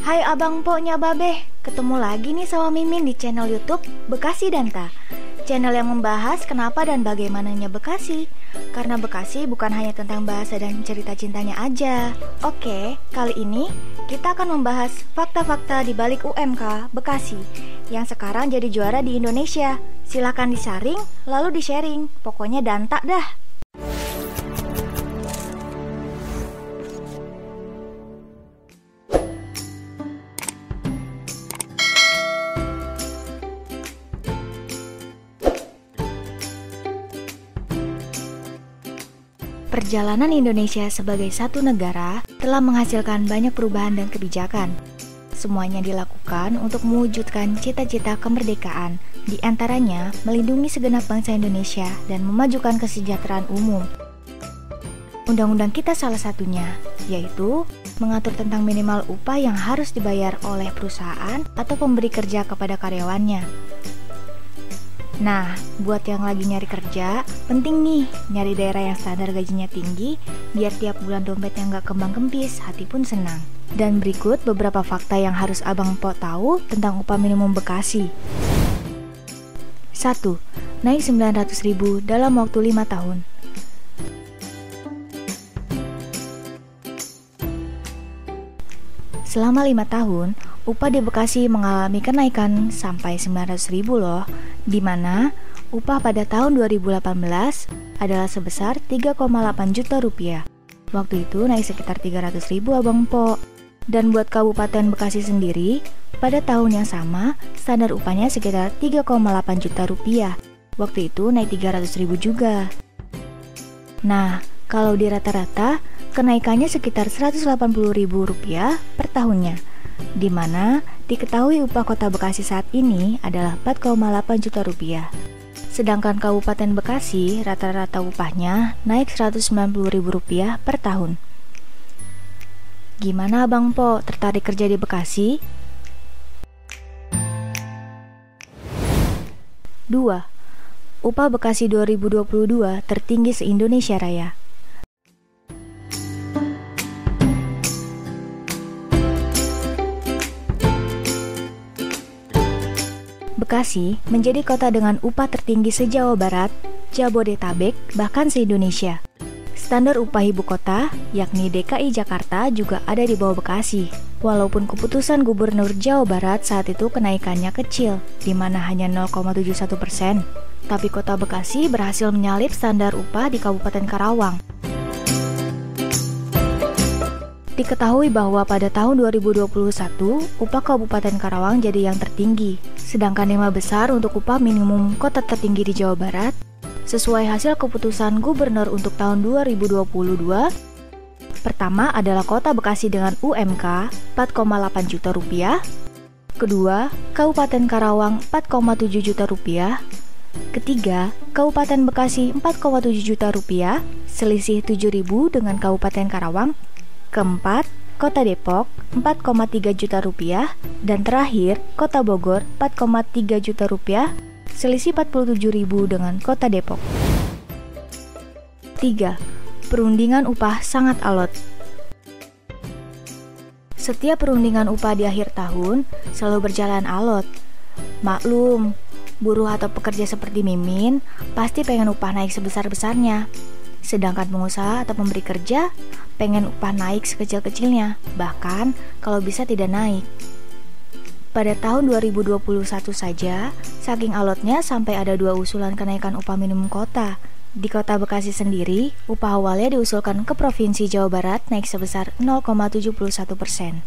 Hai abang poknya babe, ketemu lagi nih sama Mimin di channel YouTube Bekasi Danta. Channel yang membahas kenapa dan bagaimananya Bekasi. Karena Bekasi bukan hanya tentang bahasa dan cerita cintanya aja. Oke, kali ini kita akan membahas fakta-fakta di balik UMK Bekasi yang sekarang jadi juara di Indonesia. Silahkan disaring, lalu di-sharing. Pokoknya Danta dah. Perjalanan Indonesia sebagai satu negara telah menghasilkan banyak perubahan dan kebijakan. Semuanya dilakukan untuk mewujudkan cita-cita kemerdekaan, di antaranya melindungi segenap bangsa Indonesia dan memajukan kesejahteraan umum. Undang-undang kita salah satunya, yaitu mengatur tentang minimal upah yang harus dibayar oleh perusahaan atau pemberi kerja kepada karyawannya. Nah, buat yang lagi nyari kerja, penting nih nyari daerah yang standar gajinya tinggi, biar tiap bulan dompetnya nggak kembang-kempis, hati pun senang. Dan berikut beberapa fakta yang harus Abang Po tahu tentang upah minimum Bekasi. 1. Naik 900.000 dalam waktu 5 tahun. Selama 5 tahun, upah di Bekasi mengalami kenaikan sampai 900.000 loh, di mana upah pada tahun 2018 adalah sebesar 3,8 juta rupiah. Waktu itu naik sekitar 300.000 Abang Po. Dan buat Kabupaten Bekasi sendiri, pada tahun yang sama, standar upahnya sekitar 3,8 juta rupiah. Waktu itu naik 300.000 juga. Nah, kalau di rata-rata, kenaikannya sekitar 180.000 rupiah per tahunnya, di mana diketahui upah kota Bekasi saat ini adalah 4,8 juta rupiah. Sedangkan Kabupaten Bekasi rata-rata upahnya naik 190.000 rupiah per tahun. Gimana Abang Po, tertarik kerja di Bekasi? 2. Upah Bekasi 2022 tertinggi se-Indonesia Raya. Bekasi menjadi kota dengan upah tertinggi se-Jawa Barat, Jabodetabek, bahkan se-Indonesia. Standar upah ibu kota, yakni DKI Jakarta, juga ada di bawah Bekasi. Walaupun keputusan Gubernur Jawa Barat saat itu kenaikannya kecil, di mana hanya 0,71%, tapi kota Bekasi berhasil menyalip standar upah di Kabupaten Karawang. Diketahui bahwa pada tahun 2021, upah Kabupaten Karawang jadi yang tertinggi, sedangkan 5 besar untuk upah minimum kota tertinggi di Jawa Barat, sesuai hasil keputusan Gubernur untuk tahun 2022. Pertama adalah Kota Bekasi dengan UMK 4,8 juta rupiah. Kedua, Kabupaten Karawang 4,7 juta rupiah. Ketiga, Kabupaten Bekasi 4,7 juta rupiah, selisih 7.000 dengan Kabupaten Karawang. Keempat, Kota Depok 4,3 juta rupiah. Dan terakhir, Kota Bogor 4,3 juta rupiah, selisih 47.000 dengan Kota Depok. 3. Perundingan upah sangat alot. Setiap perundingan upah di akhir tahun selalu berjalan alot. Maklum, buruh atau pekerja seperti Mimin pasti pengen upah naik sebesar-besarnya. Sedangkan pengusaha atau pemberi kerja pengen upah naik sekecil-kecilnya, bahkan kalau bisa tidak naik. Pada tahun 2021 saja, saking alotnya sampai ada 2 usulan kenaikan upah minimum kota. Di kota Bekasi sendiri, upah awalnya diusulkan ke Provinsi Jawa Barat naik sebesar 0,71%.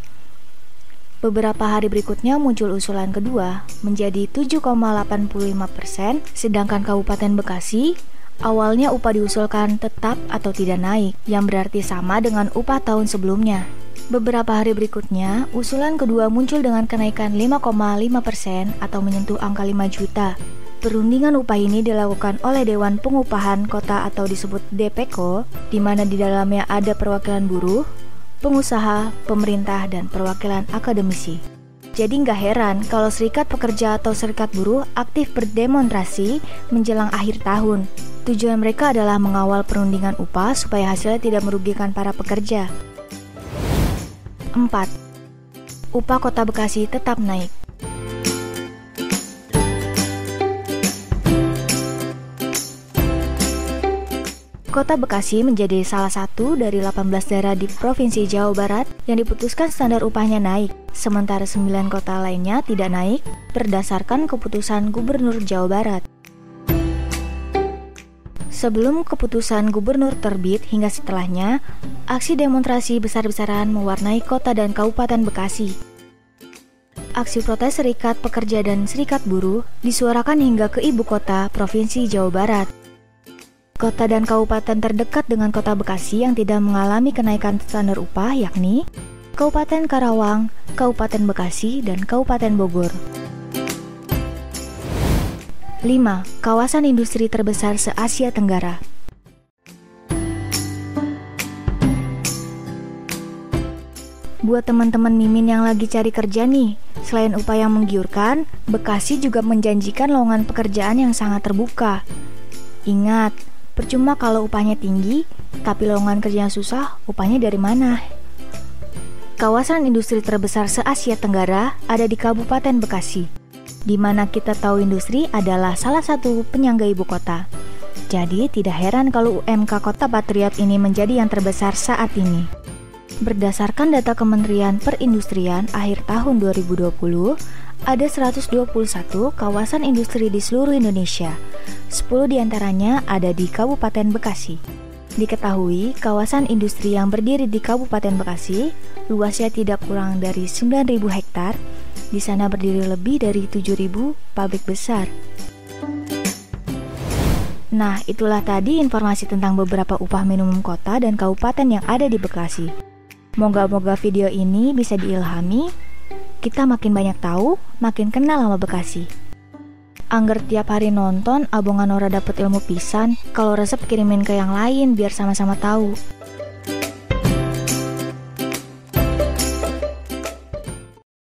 Beberapa hari berikutnya muncul usulan kedua menjadi 7,85%, sedangkan Kabupaten Bekasi awalnya upah diusulkan tetap atau tidak naik, yang berarti sama dengan upah tahun sebelumnya. Beberapa hari berikutnya, usulan kedua muncul dengan kenaikan 5,5% atau menyentuh angka 5 juta. Perundingan upah ini dilakukan oleh Dewan Pengupahan Kota atau disebut DPKO, di mana di dalamnya ada perwakilan buruh, pengusaha, pemerintah, dan perwakilan akademisi. Jadi nggak heran kalau serikat pekerja atau serikat buruh aktif berdemonstrasi menjelang akhir tahun. Tujuan mereka adalah mengawal perundingan upah supaya hasilnya tidak merugikan para pekerja. 4. upah Kota Bekasi tetap naik. Kota Bekasi menjadi salah satu dari 18 daerah di Provinsi Jawa Barat yang diputuskan standar upahnya naik, sementara 9 kota lainnya tidak naik berdasarkan keputusan Gubernur Jawa Barat. Sebelum keputusan gubernur terbit hingga setelahnya, aksi demonstrasi besar-besaran mewarnai kota dan kabupaten Bekasi. Aksi protes serikat pekerja dan serikat buruh disuarakan hingga ke ibu kota Provinsi Jawa Barat. Kota dan kabupaten terdekat dengan Kota Bekasi yang tidak mengalami kenaikan standar upah yakni Kabupaten Karawang, Kabupaten Bekasi, dan Kabupaten Bogor. 5. Kawasan industri terbesar se-Asia Tenggara. Buat teman-teman Mimin yang lagi cari kerja nih, selain upah yang menggiurkan, Bekasi juga menjanjikan lowongan pekerjaan yang sangat terbuka. Ingat, percuma kalau upahnya tinggi, tapi lowongan kerja yang susah, upahnya dari mana? Kawasan industri terbesar se-Asia Tenggara ada di Kabupaten Bekasi, di mana kita tahu industri adalah salah satu penyangga ibu kota. Jadi tidak heran kalau UMK Kota Patriot ini menjadi yang terbesar saat ini. Berdasarkan data Kementerian Perindustrian akhir tahun 2020, ada 121 kawasan industri di seluruh Indonesia. 10 diantaranya ada di Kabupaten Bekasi. Diketahui, kawasan industri yang berdiri di Kabupaten Bekasi luasnya tidak kurang dari 9.000 hektar. Di sana berdiri lebih dari 7.000 pabrik besar. Nah, itulah tadi informasi tentang beberapa upah minimum kota dan kabupaten yang ada di Bekasi. Moga-moga video ini bisa diilhami, kita makin banyak tahu, makin kenal sama Bekasi. Angger tiap hari nonton, abongan ora dapet ilmu pisan, kalau resep kirimin ke yang lain biar sama-sama tahu.